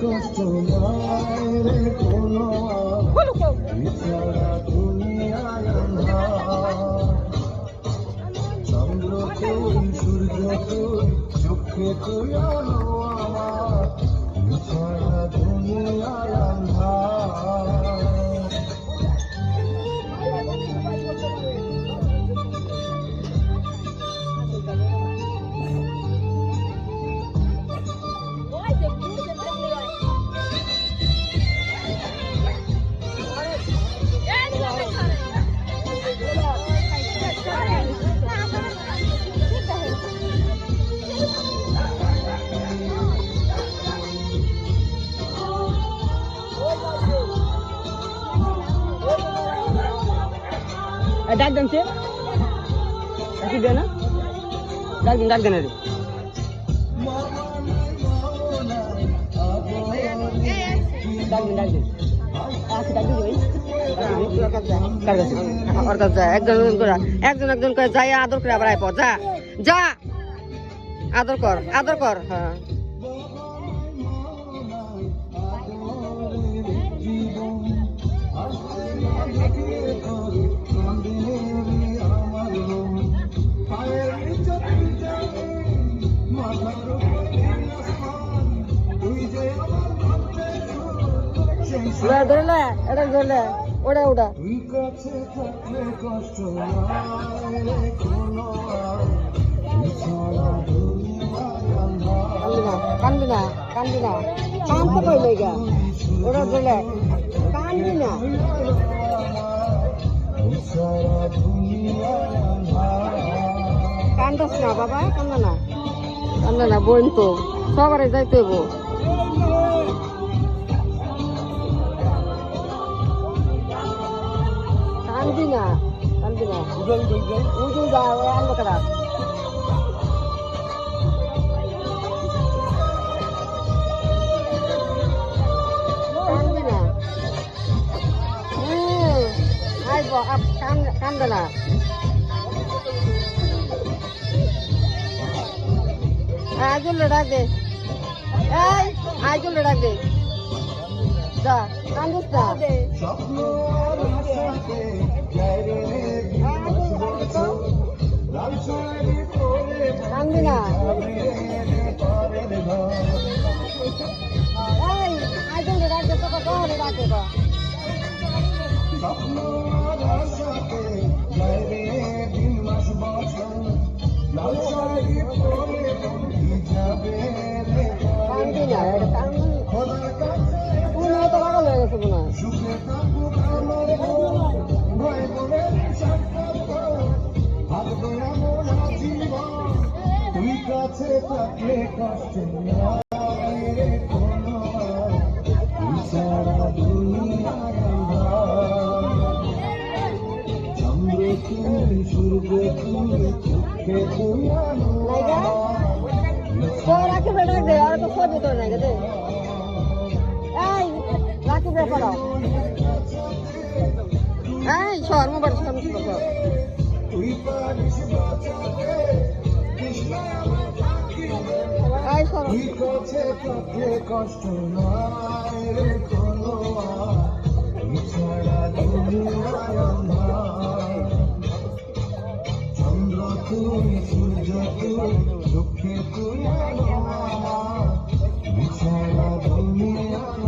কষ্ট নাই কোনো দুনিয়ায় চন্দ্র তুই সূর্য তুই চোখে তুই আলো আমার ছাড়া দুনিয়ায় ডাক দেন সে ডাকি দে না ডাক দেন রে ডাক দেন আচ্ছা ডাক দিবি কার কাছে ওর কাছে একজন করে যাই আদর করে আবার আইপ যা আদর কর হ্যাঁ ধরলে এটা ধরলে ওটা ওটা কান্দি না কানতে কইলে গা ওটা ধরলে কান্দি না কান্দাস না বাবা কান্দা না বোন তো সবারে যাইতে হবো কান্দি না উজু যা ওই আনলো কারা কান্দি না আইব কান্দে না আইজুলে ডাক দে আইজুলে ডাক দে যা কান্দিস না কান্দি না আইজুলে ডাক দে তোকে তোরে ডাক দে কান্দি না তুমি তো পাগল হয়ে গেছো মনে তুই কাছে থাকলে কষ্ট চন্দ্র তুই সূর্য তুই চোখে তুই রাখি বেটা দে আর তো সবই তো নাই দে এই রাখি বে পড়ো এই শোর মোবাইল সামনে বসো তুই পারিস বাঁচাতে কৃষ্ণ এই শোর তুই কাছে থাকলে কষ্ট নাই রে কোনো ছাড়া দুনিয়ায় চন্দ্র তুই সূর্য তুই চোখে তুই আলো আমার ছাড়া দুনিয়ায়